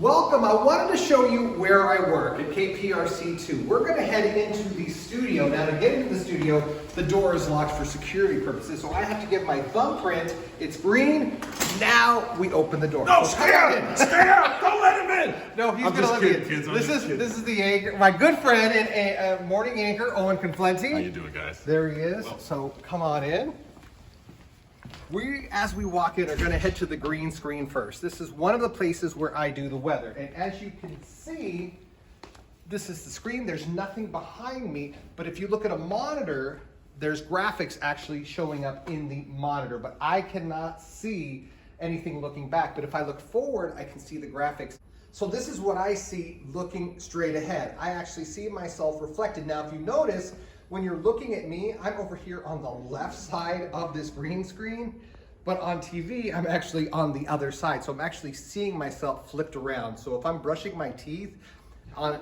Welcome. I wanted to show you where I work at KPRC 2. We're going to head into the studio. Now, to get into the studio, the door is locked for security purposes, so I have to give my thumbprint. It's green. Now we open the door. No, stay out! Stay out! Don't let him in! No, he's going to let me in. This is the anchor, my good friend and morning anchor, Owen Conflenti. How you doing, guys? There he is. Well, so come on in. As we walk in, are going to head to the green screen first. This is one of the places where I do the weather. And as you can see, this is the screen. There's nothing behind me. But if you look at a monitor, there's graphics actually showing up in the monitor. But I cannot see anything looking back. But if I look forward, I can see the graphics. So this is what I see looking straight ahead. I actually see myself reflected. Now, if you notice, when you're looking at me, I'm over here on the left side of this green screen, but on TV, I'm actually on the other side. So I'm actually seeing myself flipped around. So if I'm brushing my teeth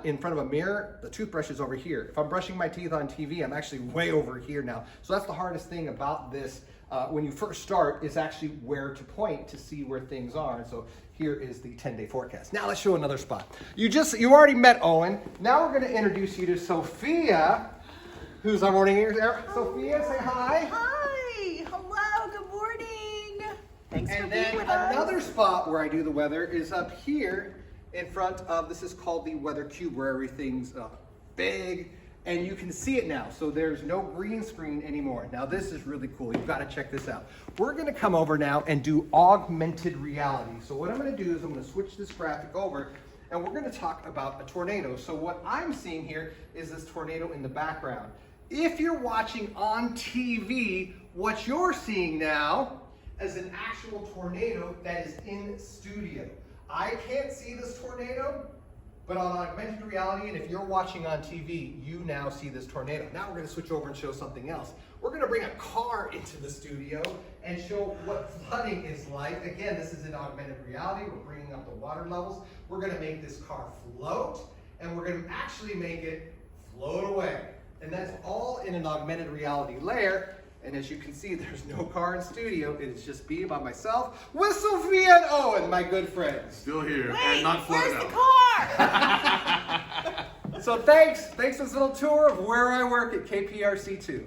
in front of a mirror, the toothbrush is over here. If I'm brushing my teeth on TV, I'm actually way over here now. So that's the hardest thing about this when you first start, is actually where to point to see where things are. And so here is the 10-day forecast. Now let's show another spot. You already met Owen. Now we're gonna introduce you to Sophia, who's our morning anchor. Sophia, say hi. Hi. Hello. Good morning. Thanks for being with us. And then another spot where I do the weather is up here in front of, this is called the weather cube, where everything's big and you can see it now. So there's no green screen anymore. Now this is really cool. You've got to check this out. We're going to come over now and do augmented reality. So what I'm going to do is I'm going to switch this graphic over, and we're going to talk about a tornado. So what I'm seeing here is this tornado in the background. If you're watching on TV, what you're seeing now is an actual tornado that is in studio. I can't see this tornado, but on augmented reality, and if you're watching on TV, you now see this tornado. Now we're going to switch over and show something else. We're going to bring a car into the studio and show what flooding is like. Again, this is in augmented reality. We're bringing up the water levels. We're going to make this car float, and we're going to actually make it float away. And that's all in an augmented reality layer. And as you can see, there's no car in studio. It is just me by myself with Sophia and Owen, my good friends. Still here. Wait, and not flooded where's out. the car? So thanks for this little tour of where I work at KPRC 2.